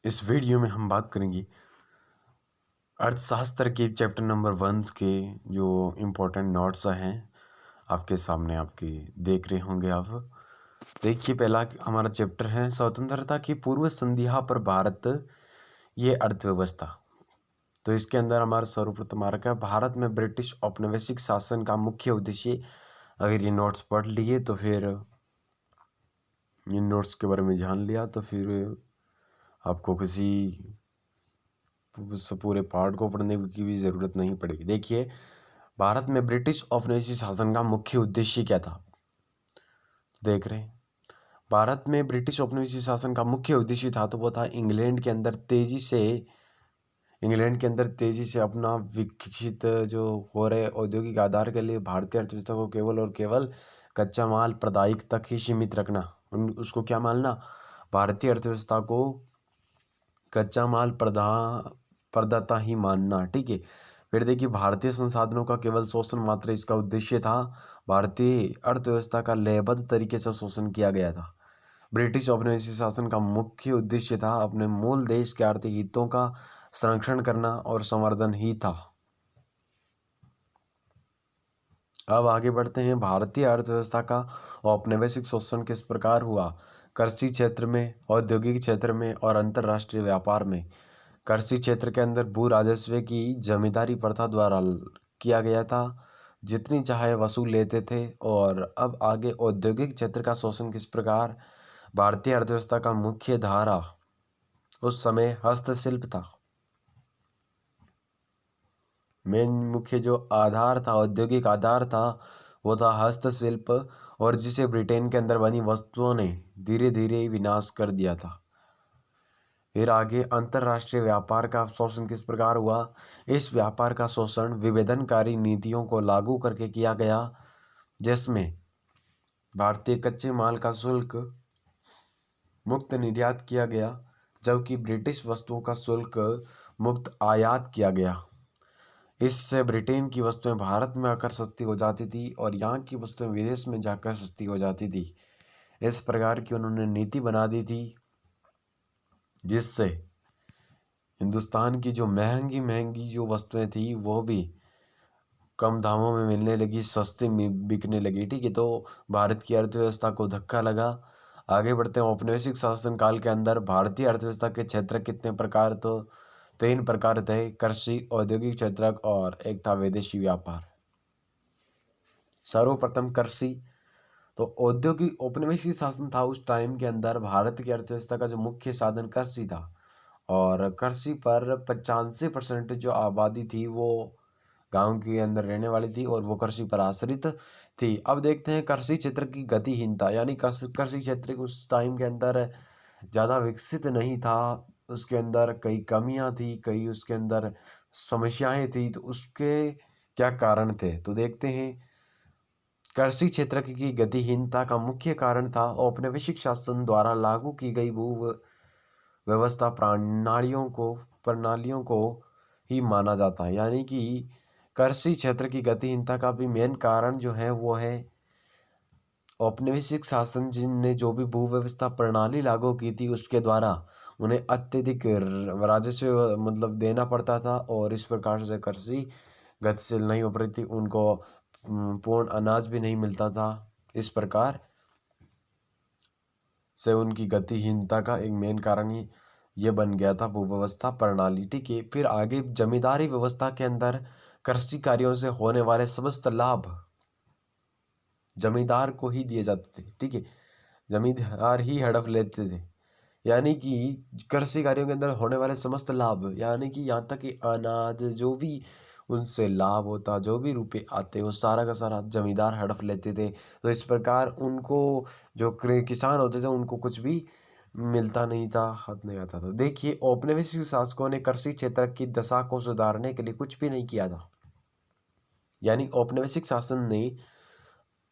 इस वीडियो में हम बात करेंगे अर्थशास्त्र के चैप्टर नंबर 1 के जो इम्पोर्टेंट नोट्स हैं आपके सामने आपके देख रहे होंगे आप। देखिए, पहला हमारा चैप्टर है स्वतंत्रता की पूर्व संध्या पर भारत, ये अर्थव्यवस्था। तो इसके अंदर हमारा सर्वप्रथम आ रखा है भारत में ब्रिटिश औपनिवेशिक शासन का मुख्य उद्देश्य। अगर ये नोट्स पढ़ लिए तो फिर इन नोट्स के बारे में जान लिया तो फिर आपको किसी उस पूरे पार्ट को पढ़ने की भी ज़रूरत नहीं पड़ेगी। देखिए, भारत में ब्रिटिश औपनिवेशिक शासन का मुख्य उद्देश्य क्या था। देख रहे हैं, भारत में ब्रिटिश औपनिवेशिक शासन का मुख्य उद्देश्य था तो वो था इंग्लैंड के अंदर तेजी से अपना विकसित जो हो रहे औद्योगिक आधार के लिए भारतीय अर्थव्यवस्था को केवल और केवल कच्चा माल प्रदायक तक ही सीमित रखना। उसको क्या मानना, भारतीय अर्थव्यवस्था को कच्चा माल प्रदाता ही मानना। ठीक है। फिर देखिए, भारतीय संसाधनों का केवल शोषण मात्र इसका उद्देश्य था। भारतीय अर्थव्यवस्था का लयबद्ध तरीके से शोषण किया गया था। ब्रिटिश औपनिवेशिक शासन का मुख्य उद्देश्य था अपने मूल देश के आर्थिक हितों का संरक्षण करना और संवर्धन ही था। अब आगे बढ़ते हैं। भारतीय अर्थव्यवस्था का औपनिवेशिक शोषण किस प्रकार हुआ। कृषि क्षेत्र में, औद्योगिक क्षेत्र में और अंतर्राष्ट्रीय व्यापार में। कृषि क्षेत्र के अंदर भू राजस्व की जमींदारी प्रथा द्वारा किया गया था, जितनी चाहे वसूल लेते थे। और अब आगे औद्योगिक क्षेत्र का शोषण किस प्रकार। भारतीय अर्थव्यवस्था का मुख्य धारा उस समय हस्तशिल्प था। मेन मुख्य जो आधार था, औद्योगिक आधार था, वो था हस्तशिल्प, और जिसे ब्रिटेन के अंदर बनी वस्तुओं ने धीरे धीरे विनाश कर दिया था। फिर आगे अंतर्राष्ट्रीय व्यापार का शोषण किस प्रकार हुआ। इस व्यापार का शोषण विभेदनकारी नीतियों को लागू करके किया गया, जिसमें भारतीय कच्चे माल का शुल्क मुक्त निर्यात किया गया, जबकि ब्रिटिश वस्तुओं का शुल्क मुक्त आयात किया गया। इससे ब्रिटेन की वस्तुएं भारत में आकर सस्ती हो जाती थी और यहाँ की वस्तुएं विदेश में जाकर सस्ती हो जाती थी। इस प्रकार की उन्होंने नीति बना दी थी, जिससे हिंदुस्तान की जो महंगी महंगी जो वस्तुएं थी वो भी कम दामों में मिलने लगी, सस्ती में बिकने लगी। ठीक है। तो भारत की अर्थव्यवस्था को धक्का लगा। आगे बढ़ते हैं। औपनिवेशिक शासन काल के अंदर भारतीय अर्थव्यवस्था के क्षेत्र कितने प्रकार, तो 3 प्रकार थे। कृषि, औद्योगिक क्षेत्र और एक था विदेशी व्यापार। सर्वप्रथम कृषि। तो औद्योगिक औपनिवेशिक शासन था उस टाइम के अंदर। भारत की अर्थव्यवस्था का जो मुख्य साधन कृषि था, और कृषि पर 85% जो आबादी थी वो गांव के अंदर रहने वाली थी और वो कृषि पर आश्रित थी। अब देखते हैं कृषि क्षेत्र की गतिहीनता, यानी कृषि क्षेत्र उस टाइम के अंदर ज़्यादा विकसित नहीं था। उसके अंदर कई कमियां थी, कई उसके अंदर समस्याएं थी। तो उसके क्या कारण थे, तो देखते हैं। कृषि क्षेत्र की गतिहीनता का मुख्य कारण था औपनिवेशिक शासन द्वारा लागू की गई भू व्यवस्था प्रणालियों को ही माना जाता है। यानी कि कृषि क्षेत्र की गतिहीनता का भी मेन कारण जो है वो है औपनिवेशिक शासन, जिनने जो भी भू व्यवस्था प्रणाली लागू की थी उसके द्वारा उन्हें अत्यधिक राजस्व मतलब देना पड़ता था, और इस प्रकार से कृषि गतिशील नहीं हो पाती थी। उनको पूर्ण अनाज भी नहीं मिलता था। इस प्रकार से उनकी गतिहीनता का एक मेन कारण ही ये बन गया था भूव्यवस्था प्रणाली। ठीक है। फिर आगे जमींदारी व्यवस्था के अंदर कृषि कार्यों से होने वाले समस्त लाभ जमींदार को ही दिए जाते थे। ठीक है। जमींदार ही हड़प लेते थे। यानी कि कृषि कार्यों के अंदर होने वाले समस्त लाभ, यानी कि यहाँ तक कि अनाज जो भी उनसे लाभ होता, जो भी रुपए आते, वो सारा का सारा जमींदार हड़प लेते थे। तो इस प्रकार उनको जो किसान होते थे उनको कुछ भी मिलता नहीं था, हाथ नहीं आता था। देखिए, औपनिवेशिक शासकों ने कृषि क्षेत्र की दशा को सुधारने के लिए कुछ भी नहीं किया था। यानी औपनिवेशिक शासन ने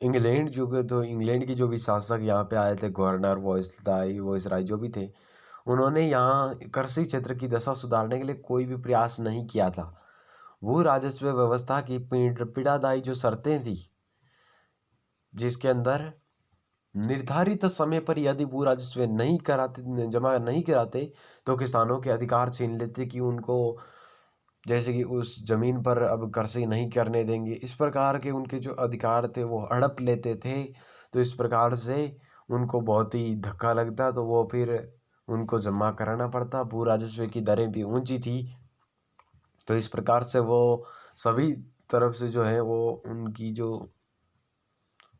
इंग्लैंड के जो भी शासक यहाँ पे आए थे, गवर्नर, वॉइसराय जो भी थे, उन्होंने यहाँ कृषि क्षेत्र की दशा सुधारने के लिए कोई भी प्रयास नहीं किया था। भू राजस्व व्यवस्था की पीड़ादायी जो शर्तें थी, जिसके अंदर निर्धारित समय पर यदि भू राजस्व नहीं कराते, जमा नहीं कराते, तो किसानों के अधिकार छीन लेते कि उनको, जैसे कि उस जमीन पर अब कृषि नहीं करने देंगे। इस प्रकार के उनके जो अधिकार थे वो हड़प लेते थे। तो इस प्रकार से उनको बहुत ही धक्का लगता, तो वो फिर उनको जमा कराना पड़ता। भू राजस्व की दरें भी ऊंची थी, तो इस प्रकार से वो सभी तरफ से जो है वो उनकी जो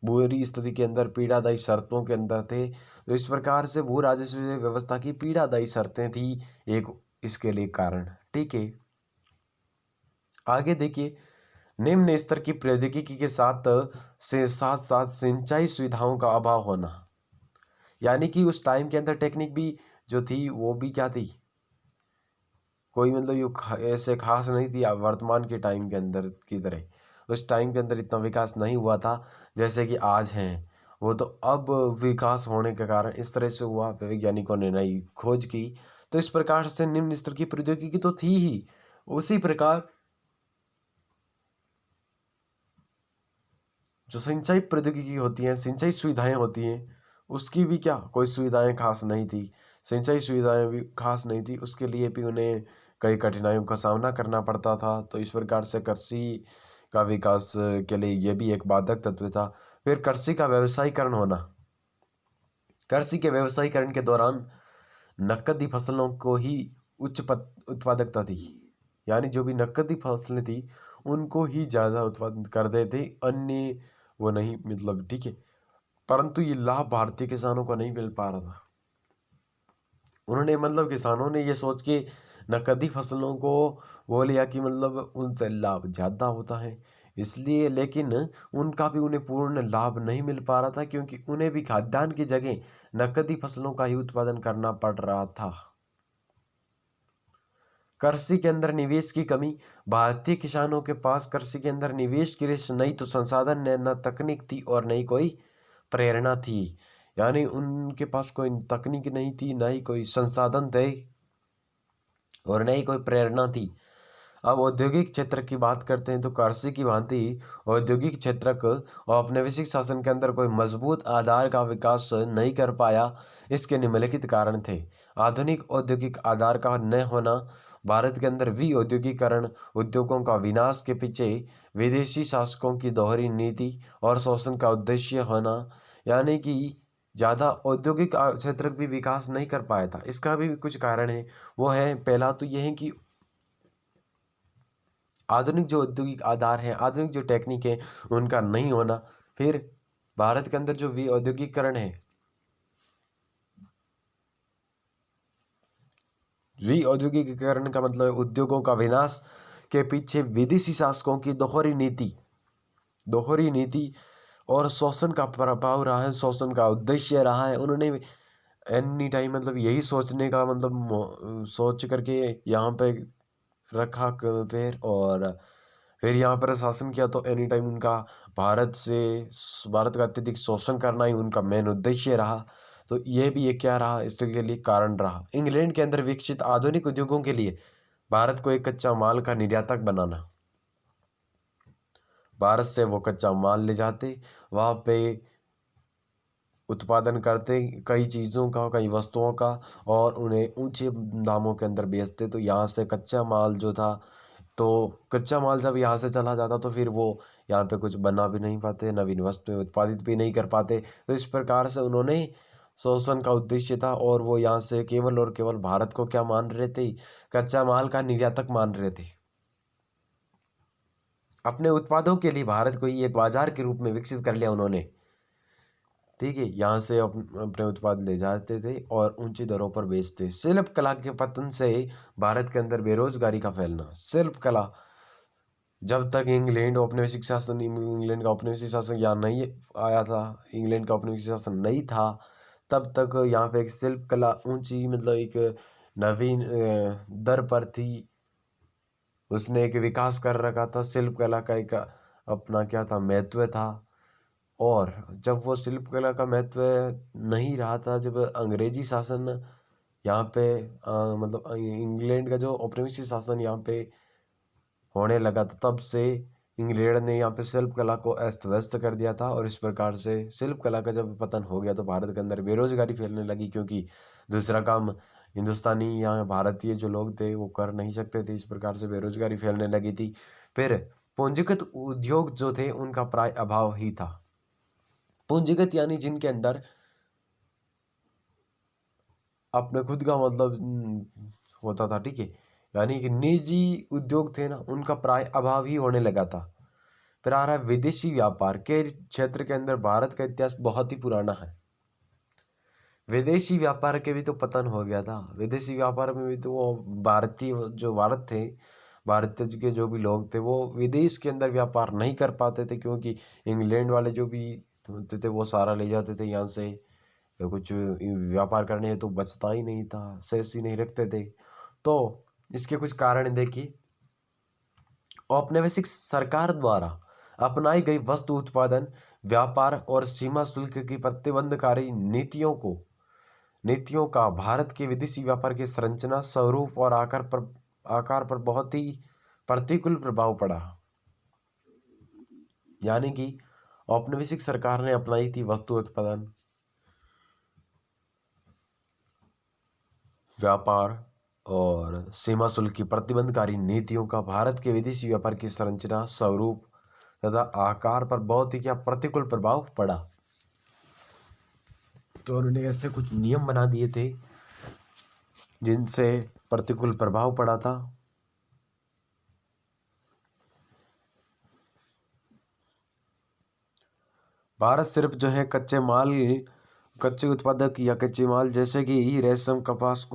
बुरी स्थिति के अंदर पीड़ादायी शर्तों के अंदर थे। तो इस प्रकार से भू राजस्व व्यवस्था की पीड़ादायी शर्तें थी एक इसके लिए कारण। ठीक है, आगे देखिए, निम्न स्तर की प्रौद्योगिकी के साथ साथ सिंचाई सुविधाओं का अभाव होना। यानी कि उस टाइम के अंदर टेक्निक भी जो थी वो भी क्या थी, कोई मतलब ऐसे खास नहीं थी वर्तमान के टाइम के अंदर की तरह। उस टाइम के अंदर इतना विकास नहीं हुआ था जैसे कि आज है। वो तो अब विकास होने के कारण इस तरह से हुआ, वैज्ञानिकों ने नई खोज की। तो इस प्रकार से निम्न स्तर की प्रौद्योगिकी तो थी ही, उसी प्रकार जो सिंचाई प्रौद्योगिकी होती है, सिंचाई सुविधाएं होती हैं, उसकी भी क्या कोई सुविधाएं खास नहीं थी। सिंचाई सुविधाएं भी खास नहीं थी, उसके लिए भी उन्हें कई कठिनाइयों का सामना करना पड़ता था। तो इस प्रकार से कृषि का विकास के लिए ये भी एक बाधक तत्व था। फिर कृषि का व्यवसायीकरण होना। कृषि के व्यवसायीकरण के दौरान नकदी फसलों को ही उत्पादकता थी। यानी जो भी नकदी फसलें थी उनको ही ज़्यादा उत्पादन कर देते, अन्य वो नहीं, मतलब ठीक है। परंतु ये लाभ भारतीय किसानों को नहीं मिल पा रहा था। उन्होंने मतलब किसानों ने ये सोच के नकदी फसलों को वो लिया कि मतलब उनसे लाभ ज़्यादा होता है, इसलिए, लेकिन उनका भी उन्हें पूर्ण लाभ नहीं मिल पा रहा था, क्योंकि उन्हें भी खाद्यान्न की जगह नकदी फसलों का ही उत्पादन करना पड़ रहा था। कृषि के अंदर निवेश की कमी। भारतीय किसानों के पास कृषि के अंदर निवेश के लिए नहीं तो संसाधन, न तकनीक थी और नहीं कोई प्रेरणा थी। यानी उनके पास कोई तकनीक नहीं थी, ना ही कोई संसाधन थे और न ही कोई प्रेरणा थी। अब औद्योगिक क्षेत्र की बात करते हैं तो कृषि की भांति औद्योगिक क्षेत्र और औपनिवेशिक शासन के अंदर कोई मजबूत आधार का विकास नहीं कर पाया। इसके निम्नलिखित कारण थे। आधुनिक औद्योगिक आधार का न होना, भारत के अंदर औद्योगिकरण, उद्योगों का विनाश के पीछे विदेशी शासकों की दोहरी नीति और शोषण का उद्देश्य होना। यानी कि ज़्यादा औद्योगिक क्षेत्र भी विकास नहीं कर पाया था। इसका भी कुछ कारण है। वो है, पहला तो यह है कि आधुनिक जो औद्योगिक आधार है, आधुनिक जो टेक्निक है, उनका नहीं होना। फिर भारत के अंदर जो औद्योगिकरण है, औद्योगिकरण का मतलब उद्योगों का विनाश के पीछे विदेशी शासकों की दोहरी नीति और शोषण का प्रभाव रहा है, शोषण का उद्देश्य रहा है। उन्होंने एनी टाइम मतलब यही सोचने का मतलब सोच करके यहाँ पे रखा पैर, और फिर यहाँ पर शासन किया। तो एनी टाइम उनका भारत का अत्यधिक शोषण करना ही उनका मेन उद्देश्य रहा। तो ये भी एक क्या रहा, इसके लिए कारण रहा। इंग्लैंड के अंदर विकसित आधुनिक उद्योगों के लिए भारत को एक कच्चा माल का निर्यातक बनाना। भारत से वो कच्चा माल ले जाते, वहाँ पे उत्पादन करते कई चीज़ों का, कई वस्तुओं का, और उन्हें ऊंचे दामों के अंदर बेचते। तो यहाँ से कच्चा माल जो था, तो कच्चा माल जब यहाँ से चला जाता तो फिर वो यहाँ पे कुछ बना भी नहीं पाते, नवीन वस्तुएं उत्पादित भी नहीं कर पाते। तो इस प्रकार से उन्होंने शोषण का उद्देश्य था, और वो यहाँ से केवल और केवल भारत को क्या मान रहे थे, कच्चा माल का निर्यातक मान रहे थे। अपने उत्पादों के लिए भारत को ही एक बाजार के रूप में विकसित कर लिया उन्होंने। ठीक है, यहाँ से अपने उत्पाद ले जाते थे और ऊंची दरों पर बेचते। शिल्प कला के पतन से भारत के अंदर बेरोजगारी का फैलना। शिल्प कला, जब तक इंग्लैंड का औपनिवेशिक शासन यहाँ नहीं आया था, इंग्लैंड का औपनिवेशिक शासन नहीं था, तब तक यहाँ पे एक शिल्प कला ऊंची, मतलब एक नवीन दर पर थी। उसने एक विकास कर रखा था। शिल्प कला का एक अपना क्या था, महत्व था। और जब वो शिल्प कला का महत्व नहीं रहा था, जब अंग्रेजी शासन यहाँ पे मतलब इंग्लैंड का जो औपनिवेशिक शासन यहाँ पे होने लगा था, तब से इंग्लैंड ने यहाँ पे शिल्प कला को अस्त व्यस्त कर दिया था। और इस प्रकार से शिल्प कला का जब पतन हो गया तो भारत के अंदर बेरोजगारी फैलने लगी, क्योंकि दूसरा काम हिंदुस्तानी या भारतीय जो लोग थे वो कर नहीं सकते थे। इस प्रकार से बेरोजगारी फैलने लगी थी। फिर पूंजीगत उद्योग जो थे उनका प्राय अभाव ही था। पूंजीगत यानी जिनके अंदर अपने खुद का मतलब होता था, ठीक है, यानी कि निजी उद्योग थे ना, उनका प्राय अभाव ही होने लगा था। फिर आ रहा है विदेशी व्यापार के क्षेत्र के अंदर भारत का इतिहास बहुत ही पुराना है। विदेशी व्यापार के भी तो पतन हो गया था। विदेशी व्यापार में भी तो वो भारतीय जो भारत थे, भारतीय के जो भी लोग थे वो विदेश के अंदर व्यापार नहीं कर पाते थे, क्योंकि इंग्लैंड वाले जो भी होते थे वो सारा ले जाते थे यहाँ से। कुछ व्यापार करने है तो बचता ही नहीं था, शेष ही नहीं रखते थे। तो इसके कुछ कारण देखिए। औपनिवेशिक सरकार द्वारा अपनाई गई वस्तु उत्पादन, व्यापार और सीमा शुल्क की प्रतिबंधकारी नीतियों का भारत के विदेशी व्यापार की संरचना, स्वरूप और आकार पर बहुत ही प्रतिकूल प्रभाव पड़ा। यानी कि औपनिवेशिक सरकार ने अपनाई थी वस्तु उत्पादन, व्यापार और सीमा शुल्क की प्रतिबंधकारी नीतियों का भारत के विदेशी व्यापार की संरचना, स्वरूप तथा आकार पर बहुत ही क्या प्रतिकूल प्रभाव पड़ा। तो उन्होंने ऐसे कुछ नियम बना दिए थे जिनसे प्रतिकूल प्रभाव पड़ा था। भारत सिर्फ जो है कच्चे उत्पादक या कच्चे माल जैसे कि रेशम, कपास,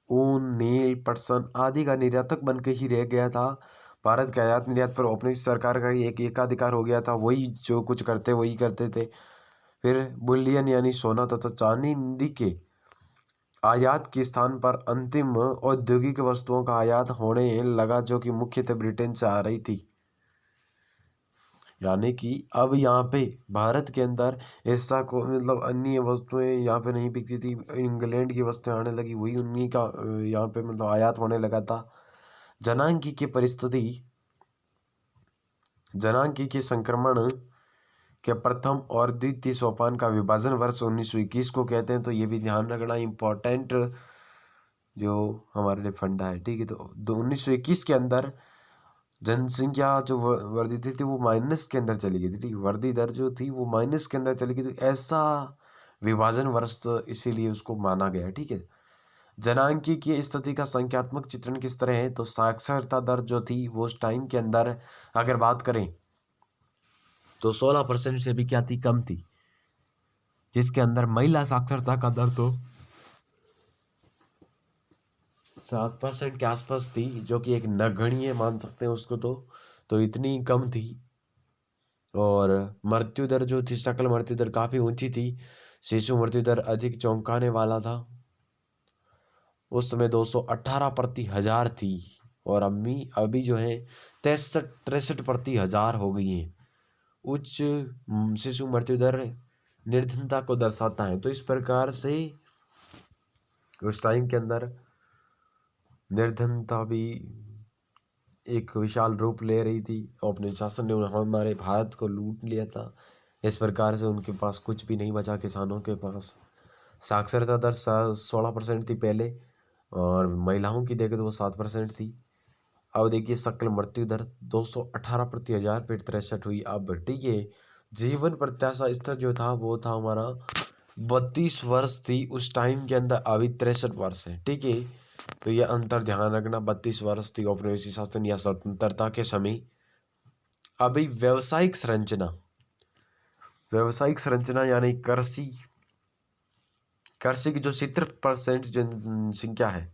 ऊन, नील, पटसन आदि का निर्यातक बन के ही रह गया था। भारत के आयात निर्यात पर अपनी सरकार का ही एक एकाधिकार हो गया था। वही जो कुछ करते वही करते थे। फिर बुलियन यानी सोना तथा चांदी के आयात के स्थान पर अंतिम औद्योगिक वस्तुओं का आयात होने लगा, जो कि मुख्यतः ब्रिटेन से आ रही थी। यानी कि अब यहाँ पे भारत के अंदर ऐसा को मतलब अन्य वस्तुएं यहाँ पे नहीं बिकती थी, इंग्लैंड की वस्तुएं आने लगी, वही उन्हीं का यहाँ पे मतलब आयात होने लगा था। जनांकी के संक्रमण के प्रथम और द्वितीय सोपान का विभाजन वर्ष 1921 को कहते हैं। तो ये भी ध्यान रखना इम्पोर्टेंट जो हमारे लिए फंडा है, ठीक है। तो 1921 के अंदर जनसंख्या जो वर्धित थी वो माइनस के अंदर चली गई थी, ठीक है। वृद्धि दर जो थी वो माइनस के अंदर चली गई, तो ऐसा विभाजन वर्ष इसीलिए उसको माना गया, ठीक है। जनांकी की स्थिति का संख्यात्मक चित्रण किस तरह है, तो साक्षरता दर जो थी वो उस टाइम के अंदर अगर बात करें तो 16% से भी क्या थी, कम थी। जिसके अंदर महिला साक्षरता का दर तो 7% के आसपास थी, जो कि एक नगण्य मान सकते हैं उसको। तो इतनी कम थी। और मृत्यु दर जो थी, सकल मृत्यु दर काफी ऊंची थी। शिशु मृत्यु दर अधिक चौंकाने वाला था। उस समय 218 प्रति हजार थी, और अभी जो है 63 प्रति हजार हो गई है। उच्च शिशु मृत्यु दर निर्धनता को दर्शाता है। तो इस प्रकार से उस टाइम के अंदर निर्धनता भी एक विशाल रूप ले रही थी। अपने शासन ने हमारे भारत को लूट लिया था। इस प्रकार से उनके पास कुछ भी नहीं बचा, किसानों के पास। साक्षरता दर 16% थी पहले, और महिलाओं की देखें तो वो 7% थी। अब देखिए सकल मृत्यु दर 218 प्रति हजार पे 63 हुई अब, ठीक है। जीवन प्रत्याशा स्तर जो था वो था हमारा 32 वर्ष थी उस टाइम के अंदर, अभी 63 वर्ष है, ठीक है। तो यह अंतर ध्यान रखना, 32 वर्ष थी औपनिवेशिक शासन या स्वतंत्रता के समय। अभी व्यावसायिक संरचना यानी कृषि की जो 70% जनसंख्या है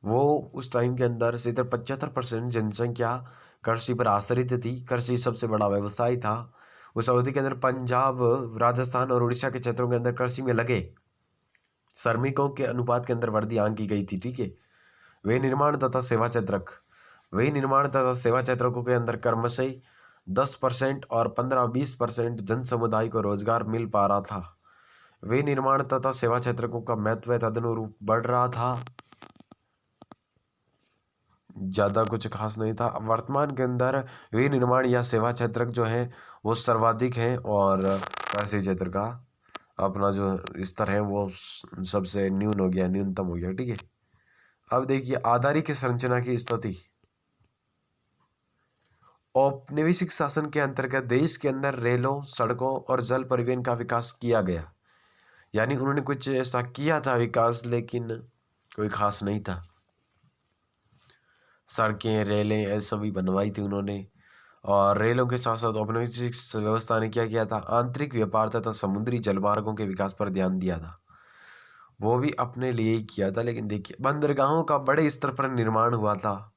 वो उस टाइम के अंदर 75% जनसंख्या कृषि पर आश्रित थी। कृषि सबसे बड़ा व्यवसाय था उस अवधि के अंदर। पंजाब, राजस्थान और उड़ीसा के क्षेत्रों के अंदर कृषि में लगे श्रमिकों के अनुपात के अंदर वृद्धि आंकी गई थी, ठीक है। वे निर्माण तथा सेवा क्षेत्रकों के अंदर क्रमशः 10% और 15-20% जन समुदाय को रोजगार मिल पा रहा था। वे निर्माण तथा सेवा क्षेत्रकों का महत्व तदनुरूप बढ़ रहा था। ज़्यादा कुछ खास नहीं था। वर्तमान के अंदर विनिर्माण या सेवा क्षेत्र जो है वो सर्वाधिक है, और कृषि क्षेत्र का अपना जो स्तर है वो सबसे न्यूनतम हो गया। ठीक है, अब देखिए आधारिक संरचना की स्थिति। औपनिवेशिक शासन के अंतर्गत देश के अंदर रेलों, सड़कों और जल परिवहन का विकास किया गया। यानी उन्होंने कुछ ऐसा किया था विकास, लेकिन कोई खास नहीं था। सड़कें, रेलें ऐसा भी बनवाई थी उन्होंने, और रेलों के साथ साथ औपनिवेशिक व्यवस्था ने क्या किया था, आंतरिक व्यापार तथा समुद्री जलमार्गों के विकास पर ध्यान दिया था। वो भी अपने लिए ही किया था। लेकिन देखिए बंदरगाहों का बड़े स्तर पर निर्माण हुआ था,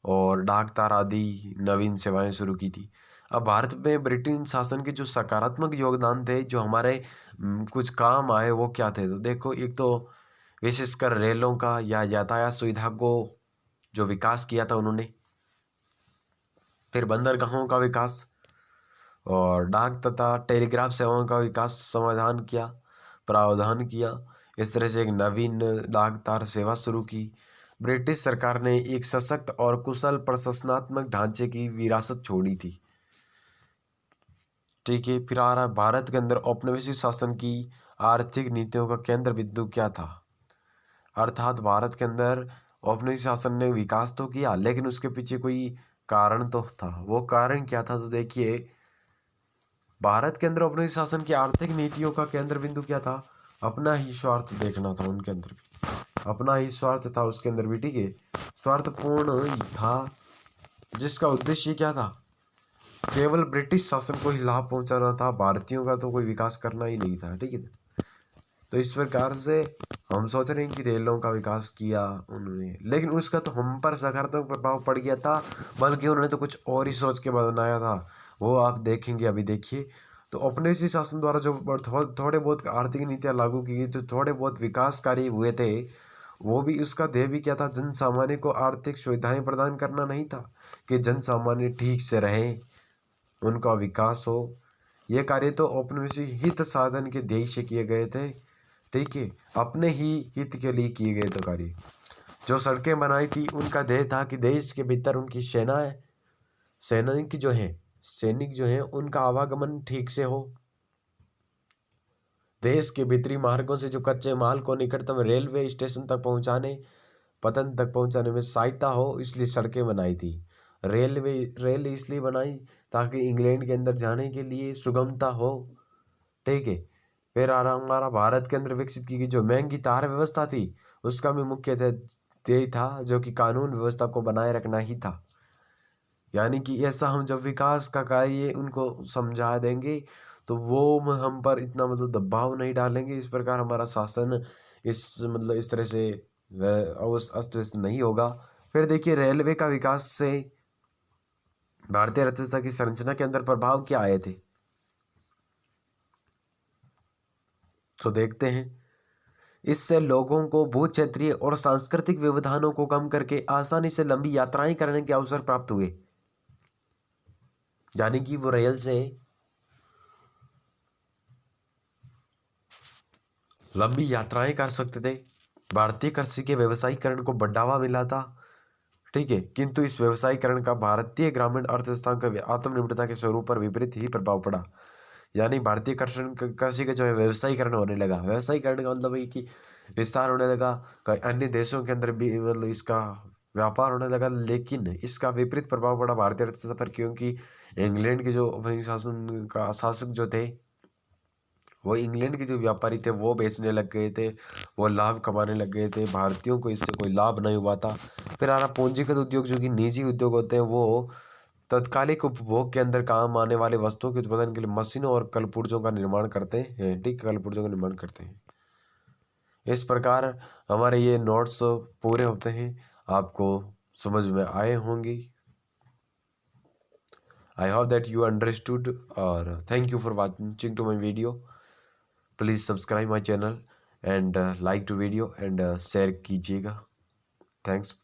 और डाक तार आदि नवीन सेवाएं शुरू की थी। अब भारत में ब्रिटेन शासन के जो सकारात्मक योगदान थे, जो हमारे कुछ काम आए, वो क्या थे, तो देखो एक तो विशेषकर रेलों का या यातायात सुविधा को जो विकास किया था उन्होंने, फिर बंदरगाहों का विकास और डाक तथा टेलीग्राफ सेवाओं का विकास प्रावधान किया। इस तरह से एक नवीन डाक तार सेवा शुरू की। ब्रिटिश सरकार ने एक सशक्त और कुशल प्रशासनात्मक ढांचे की विरासत छोड़ी थी। ठीक है, फिर आ रहा है भारत के अंदर औपनिवेशिक शासन की आर्थिक नीतियों का केंद्र बिंदु क्या था। अर्थात भारत के अंदर औपनिवेशिक शासन ने विकास तो किया, लेकिन उसके पीछे कोई कारण तो था। वो कारण क्या था, तो देखिए भारत के अंदर औपनिवेशिक शासन की आर्थिक नीतियों का केंद्र बिंदु क्या था, अपना ही स्वार्थ देखना था। उनके अंदर भी अपना ही स्वार्थ था, उसके अंदर भी। ठीक है, स्वार्थपूर्ण था, जिसका उद्देश्य क्या था, केवल ब्रिटिश शासन को ही लाभ पहुंचाना था, भारतीयों का तो कोई विकास करना ही नहीं था। ठीक है, तो इस प्रकार से हम सोच रहे हैं कि रेलों का विकास किया उन्होंने, लेकिन उसका तो हम पर सकारात्मक प्रभाव पड़ गया था, बल्कि उन्होंने तो कुछ और ही सोच के बनाया था। वो आप देखेंगे, अभी देखिए। तो औपनिवेशिक शासन द्वारा जो थोड़े बहुत आर्थिक नीतियाँ लागू की गई, तो थोड़े बहुत विकास कार्य हुए थे, वो भी उसका ध्येय भी क्या था, जन सामान्य को आर्थिक सुविधाएं प्रदान करना नहीं था, कि जन सामान्य ठीक से रहे, उनका विकास हो। ये कार्य तो औपनिवेशिक हित साधन के ध्येय से किए गए थे। ठीक है, अपने ही हित के लिए किए गए थे कार्य। जो सड़कें बनाई थी, उनका ध्येय था कि देश के भीतर उनकी सैनिक जो है उनका आवागमन ठीक से हो, देश के भीतरी मार्गों से जो कच्चे माल को निकटतम रेलवे स्टेशन तक पतन तक पहुंचाने में सहायता हो, इसलिए सड़कें बनाई थी। रेल इसलिए बनाई ताकि इंग्लैंड के अंदर जाने के लिए सुगमता हो। ठीक है, फिर आ रहा हमारा भारत के अंदर विकसित की गई जो महंगी तार व्यवस्था थी, उसका भी मुख्य ध्येय था, जो कि कानून व्यवस्था को बनाए रखना ही था। यानी कि ऐसा हम जब विकास का कार्य उनको समझा देंगे, तो वो हम पर इतना मतलब दबाव नहीं डालेंगे। इस प्रकार हमारा शासन इस तरह से अस्त व्यस्त नहीं होगा। फिर देखिए रेलवे का विकास से भारतीय अर्थव्यवस्था की संरचना के अंदर प्रभाव क्या आए थे, तो देखते हैं। इससे लोगों को भू क्षेत्रीय और सांस्कृतिक व्यवधानों को कम करके आसानी से लंबी यात्राएं करने के अवसर प्राप्त हुए। यानी कि वो रेल से लंबी यात्राएं कर सकते थे। भारतीय कृषि के व्यवसायीकरण को बढ़ावा मिला था। ठीक है, किंतु इस व्यवसायीकरण का भारतीय ग्रामीण अर्थव्यवस्था के आत्मनिर्भरता के स्वरूप पर विपरीत ही प्रभाव पड़ा। यानी भारतीय कृषि का जो है व्यवसायीकरण होने लगा। व्यवसायीकरण का मतलब है कि विस्तार होने लगा, कई अन्य देशों के अंदर भी मतलब इसका व्यापार होने लगा, लेकिन इसका विपरीत प्रभाव पड़ा भारतीय अर्थव्यवस्था पर, क्योंकि इंग्लैंड के जो अपने शासक जो थे, वो इंग्लैंड के जो व्यापारी थे वो बेचने लग गए थे, वो लाभ कमाने लग गए थे, भारतीयों को इससे कोई लाभ नहीं हुआ था। फिर आ रहा पूंजीगत उद्योग, जो कि निजी उद्योग होते हैं, वो तत्कालिक उपभोग के अंदर काम आने वाले वस्तुओं के उत्पादन के लिए मशीनों और कलपुर्जों का निर्माण करते हैं। ठीक, कलपुर्जों का निर्माण करते हैं। इस प्रकार हमारे ये नोट्स पूरे होते हैं, आपको समझ में आए होंगे। I hope that you understood, और thank you for watching to my video. Please subscribe my channel and like to video and share कीजिएगा। थैंक्स।